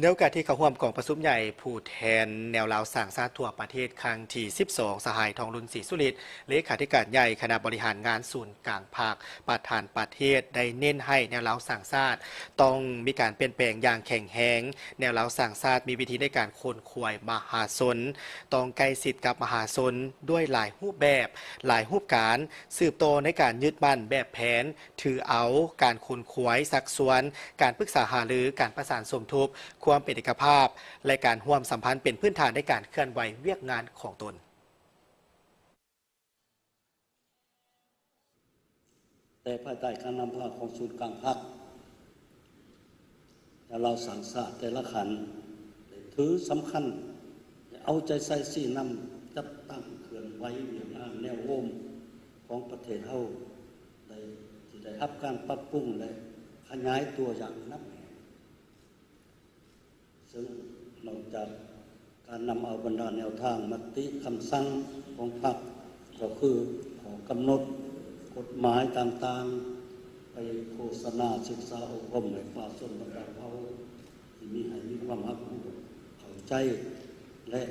ในโอกาสที่เขาร่วมกองประชุมใหญ่ผู้แทนแนวราวสร้างชาติทั่วประเทศครั้งที่ 12 สหายทองรุนศรีสุริตเลขาธิการใหญ่คณะบริหารงานศูนย์กลางภาคประธานประเทศได้เน้นให้แนวราวสร้างชาติต้องมีการเปลี่ยนแปลงอย่างแข็งแรงแนวราวสร้างชาติมีวิธีในการค้นคว้ามหาชนต้องใกล้ชิดกับมหาชนด้วยหลายรูปแบบหลายรูปการสืบโตในการยึดมั่นแบบแผนถือเอาการค้นคว้าสักส่วนการปรึกษาหารือการประสานสมทบความเป็นเอกภาพและการร่วมสัมพันธ์เป็นพื้นฐานในการเคลื่อนไหวเวียกงานของตนแต่ภายใต้การนำพาของศูนย์กลางภาคเราสังสารแต่ละขันถือสำคัญเอาใจใส่สี่นำจัดตั้งเคลื่อนไหวเวียกงานแนวโน้มของประเทศเฮาได้รับการปรับปรุงและขยายตัวอย่างนับซึ่งนอกจากการนำเอาบรรดาแนวทางมติคำสั่งของพรรคก็คือขอกำหนดกฎหมายต่างๆไปโฆษณาศึกษาอบรมให้ฝ่าส่วนบรรดาเขาที่มีความรับรู้เข้าใจและ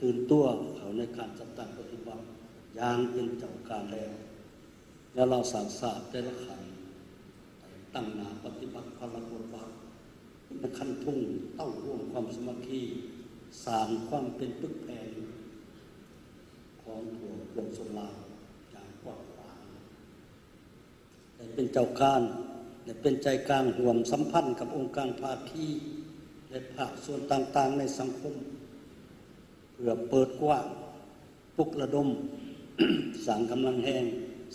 ตื่นตัวเขาในการจัดตั้งปฏิบัติอย่างเป็นเจ้าการแล้วเราสร้างศาสตร์แต่ละขันตั้งหน้าปฏิบัติพลังบทบาทในขั้นทุ่งเต้าร่วมความสมัคคีสร้างความเป็นปึกแผ่นของตัวปวงชนลาวอย่างกว้างขวางและเป็นเจ้าการและเป็นใจกลางร่วมสัมพันธ์กับองค์การภาคีและภาคส่วนต่างๆในสังคมเพื่อเปิดกว้างปลุกระดม สร้างกำลังแห่ง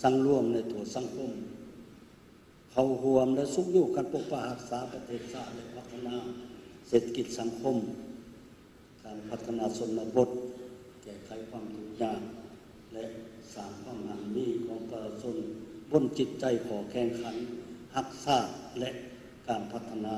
สร้างร่วมในตัวสังคมเขาห่วมและสุขอยู่กันปกป้องรักษาประเทศชาติและพัฒนาเศรษฐกิจสังคมการพัฒนาชนบทแก้ไขความทุกข์ยากและสร้างความมั่นคงของประชาชนบนจิตใจขอแข่งขันรักษาและการพัฒนา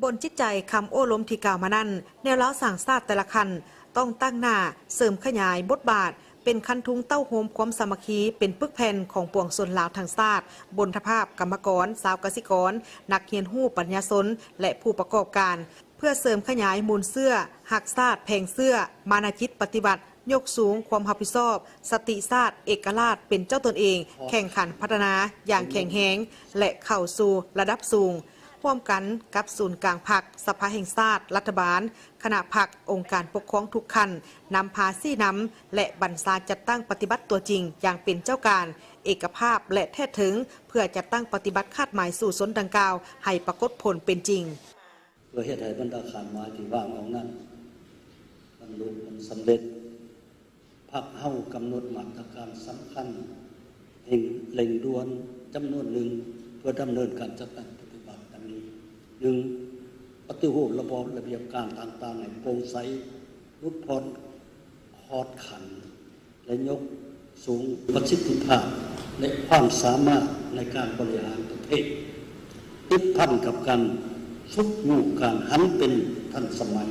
บนจิตใจคำโอ้ล้มที่กล่าวมานั้นแนวเล้าสั่งชาติแต่ละคันต้องตั้งหน้าเสริมขยายบทบาทเป็นคันทุงเต้าโฮมความสามัคคีเป็นปึกแผ่นของปวงชนลาวทางชาติบนทภาพกรรมกรสาวกสิกรนักเรียนหู้ปัญญาชนและผู้ประกอบการเพื่อเสริมขยายมูลเสื้อหักชาติแพงเสื้อมานาจิตปฏิบัติยกสูงความรับผิดชอบสติชาติเอกราชเป็นเจ้าตนเองแข่งขันพัฒนาอย่างแข็งแรงและเข้าสู่ระดับสูงร่วมกันกับศูนย์กลางพรรคสภาแห่งชาติรัฐบาลคณะพรรคองค์การปกครองทุกขั้นนำพาซี่นำและบรรษาจัดตั้งปฏิบัติตัวจริงอย่างเป็นเจ้าการเอกภาพและแท้ถึงเพื่อจัดตั้งปฏิบัติคาดหมายสู่สนดังกล่าวให้ปรากฏผลเป็นจริงเพื่อเหตุให้บรรดาขาดหมายที่ว่างของนั้นบรรลุผลสำเร็จพรรคเฮากำหนดมาตรการสำคัญเร่งด่วนจำนวนหนึ่งเพื่อดำเนินการจัดตั้งหนึ่งปฏิรูประบบระเบียบการต่างๆให้โปร่งใสรุดพ้นคอดขันและยกสูงประสิทธิภาพและความสามารถในการบริหารประเทศติดพันกับการฝึกอยู่การหันเป็นทันสมัย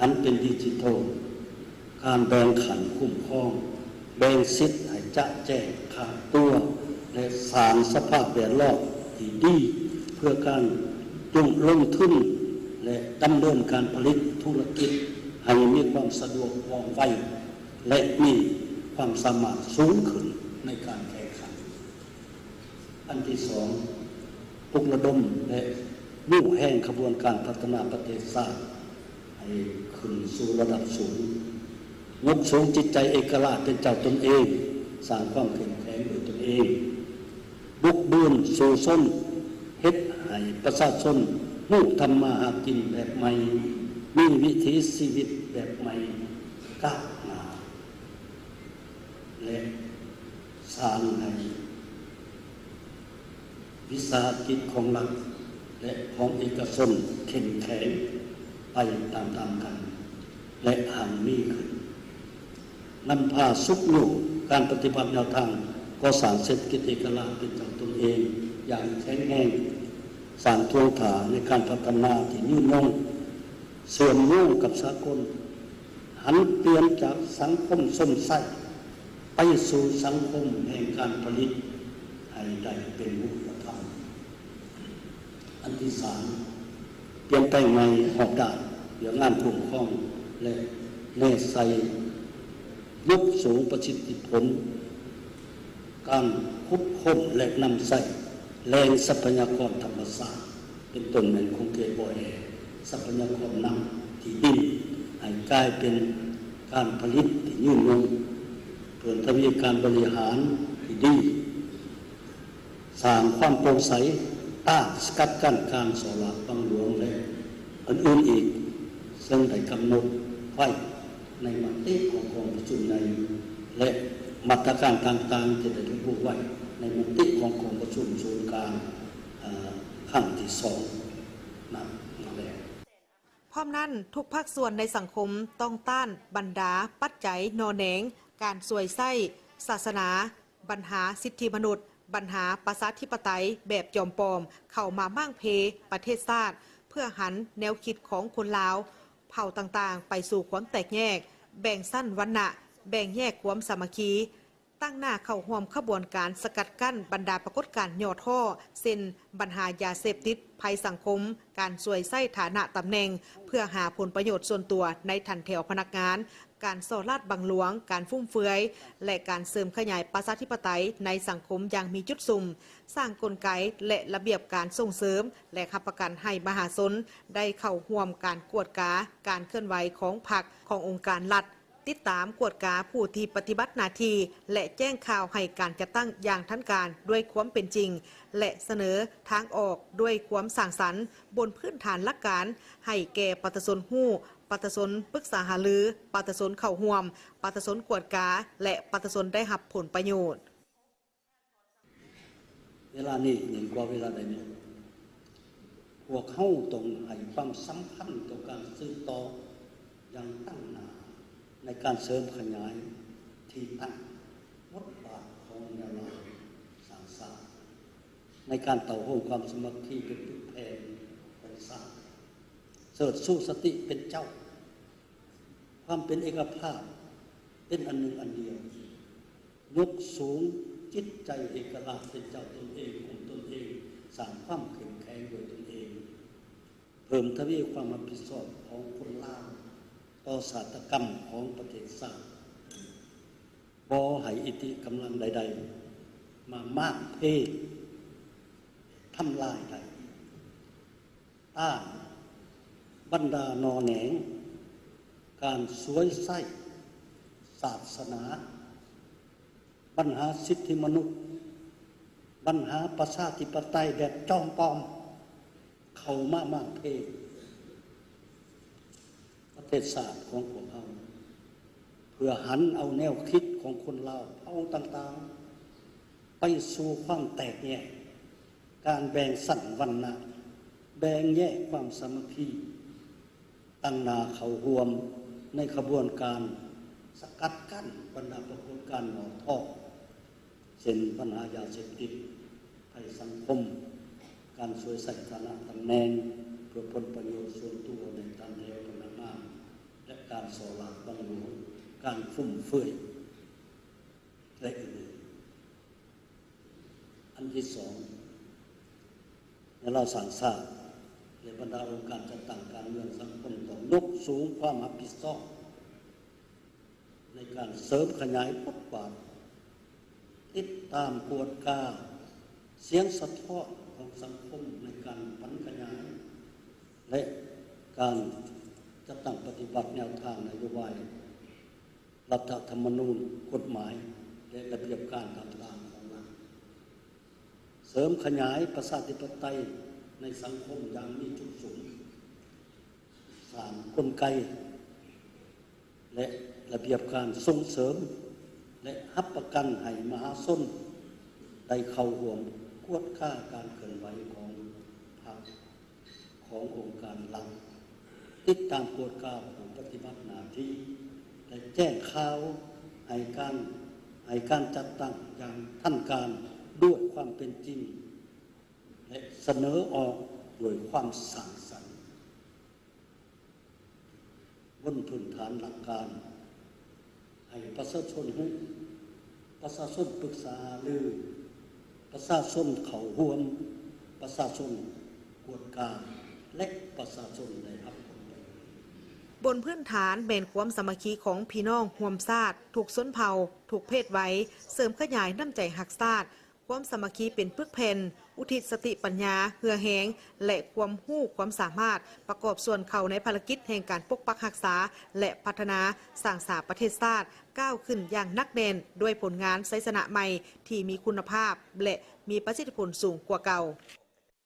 หันเป็นดิจิทัลการแบ่งขันคุ้มครองแบ่งสิทธิ์ให้จะแจ้งขาดตัวและสร้างสภาพแวดล้อมที่ดีเพื่อการลงทุนและดำเนินการผลิตธุรกิจให้มีความสะดวกว่องไวและมีความสามารถสูงขึ้นในการแข่งขันอันที่สองปลุกระดมและมุ่งแห่งขบวนการพัฒนาประเทศชาติให้ขึ้นสู่ระดับสูงยกสูงจิตใจเอกราชเป็นเจ้าตนเองสร้างความเข้มแข็งโดยตนเองบุกเบือนสู่ส้นเฮ็ดให้ประชาชนรู้ทำมาหากินแบบใหม่มีวิถีชีวิตแบบใหม่ก้าวหน้าและสร้างให้วิสาหกิจของรัฐและของเอกชนเข้มแข็งไปตามๆกันและหันมีขึ้นนำพาสุขอยู่การปฏิบัติแนวทางก่อสร้างเศรษฐกิจเอกราชเป็นเจ้าตนเองอย่างแข็งแรงสร้างทวงถาในการพัฒนาที่ยืนยงเสื่อมโยงกับสากลหันเปลี่ยนจากสังคมส้มไส้ไปสู่สังคมแห่งการผลิตให้ได้เป็นรูปธรรมอันที่สาม เ ลี่ยนแปลงในหอกด่านเกี่ยวงานคุ้มครองและแน่ใส่ยกสูงประสิทธิผลการควบคุมและนำใส่แหล่งทรัพยากรธรรมชาติเป็นต้นเหมือนของเกบอยทรัพยากรนำที่ดินให้กลายเป็นการผลิตที่ยืนยงเพื่อทวีการบริหารที่ดีสร้างความโปร่งใสต้านสกัดกั้นการสลากบังหลวงและอื่นๆอีกซึ่งได้กำหนดไว้ในมติของกองประชุมในและมาตรการต่างๆที่ได้ระบุไว้ในมติของกองประชุมศูนย์กลางครั้งที่2นั่นแหละ พร้อมนั้นทุกภาคส่วนในสังคมต้องต้านบรรดาปัจจัยนอแหนงการสวยไส้ศาสนาปัญหาสิทธิมนุษย์ปัญหาประชาธิปไตยแบบจอมปลอมเข้ามามั่งเพประเทศชาติเพื่อหันแนวคิดของคนลาวเผ่าต่างๆไปสู่ความแตกแยกแบ่งสั้นวรรณะแบ่งแยกความสามัคคีตั้งหน้าเข้าร่วมขบวนการสกัดกั้นบรรดาปรากฏการณ์ย่อท่อเส้นปัญหายาเสพติดภัยสังคมการสวยไส้ฐานะตำแหน่งเพื่อหาผลประโยชน์ส่วนตัวในทันแถวพนักงานการส่อลาดบังหลวงการฟุ่มเฟือยและการเสริมขยายประชาธิปไตยในสังคมอย่างมีจุดสุ่มสร้างกลไกและระเบียบการส่งเสริมและรับประกันให้มหาชนได้เข้าร่วมการกวดกาการเคลื่อนไหวของพรรคขององค์การรัฐติดตามกวดกาผู้ที่ปฏิบัติหน้าที่และแจ้งข่าวให้การจัดตั้งอย่างทันการด้วยความเป็นจริงและเสนอทางออกด้วยความสร้างสรรค์บนพื้นฐานหลักการให้แก่ประชาชนฮู้ประชาชนปรึกษาหารือประชาชนเข้าร่วมประชาชนกวดกาและประชาชนได้รับผลประโยชน์เวลานี้ยิ่งกว่าเวลาใดหนึ่งพวกเขาต้องให้ความสำคัญต่อการสืบต่ออย่างตั้งหน้าในการเสริมขยายที่ตั้งบทบาทของแนวทางสร้างสรรค์ในการเต่าโฮมความสมัครที่เป็นจุดแทนของสร้างเสริฐสู้สติเป็นเจ้าความเป็นเอกภาพเป็นอันหนึ่งอันเดียวยกสูงจิตใจเอกลักษณ์เป็นเจ้าตนเองของตนเองสร้างความเข้มแข็งโดยตนเองเพิ่มทวีความรับผิดชอบของคนลาวต่อศาสตรกรรมของประเทศชาติบ่ให้อิทธิกำลังใดๆมามากเพศทำลายใดต้านบรรดานอแหนงการสวยไส้ศาสนาปัญหาสิทธิมนุษย์ปัญหาประชาธิปไตยแบบจอมปลอมเข้ามามากเพศประเทศศาสตร์ของพวกเขาเพื่อหันเอาแนวคิดของคนลาวเผ่าต่างๆไปสู่ความแตกแยกการแบ่งสันวรรณะแบ่งแยกความสามัคคีตั้งหน้าเข้าร่วมในขบวนการสกัดกั้นบรรดาปรากฏการณ์หนอท่อเช่นปัญหายาเสพติดภัยสังคมการสวยใส่ฐานะตำแหน่งเพื่อผลประโยชน์ส่วนตัวในการแถวพนักงานและการส่อลาดบังหลวงการฟุ่มเฟือยและอื่นๆอันที่สองในเราสั่งสร้างและบรรดาองค์การจัดตั้งการเมืองสังคมต้องยกสูงความรับผิดชอบในการเสริมขยายบทบาทติดตามกวดกาเสียงสะท้อนของสังคมในการผันขยายและการจัดตั้งปฏิบัติแนวทางนโยบายรัฐธรรมนูญกฎหมายและระเบียบการต่างๆของรัฐเสริมขยายประชาธิปไตยในสังคมอย่างมีจุดสูงสร้างกลไกและระเบียบการส่งเสริมและรับประกันให้มหาชนได้เข้าร่วมกวดค้าการเคลื่อนไหวของพรรคขององค์การรัฐติดตามกวดกาผู้ปฏิบัติหน้าที่และแจ้งข่าวให้การจัดตั้งอย่างทันการด้วยความเป็นจริงและเสนอออกโดยความสร้างสรรค์บนพื้นฐานหลักการให้ประชาชนรู้ประชาชนปรึกษาหรือประชาชนเข้าร่วมประชาชนกวดกาและ ประชาชนได้รับผล บนพื้นฐานแม่นความสามัคคีของพี่น้องร่วมชาติถูกส้นเผ่าถูกเพศไว้เสริมขยายน้ำใจหักชาติความสามัคคีเป็นปึกแผ่นอุทิศสติปัญญาเหือแหงและความรู้ความสามารถประกอบส่วนเข้าในภารกิจแห่งการปกปักรักษาและพัฒนาสร้างสรรค์ประเทศชาติก้าวขึ้นอย่างนักแน่นด้วยผลงานไซสนะใหม่ที่มีคุณภาพและมีประสิทธิผลสูงกว่าเก่า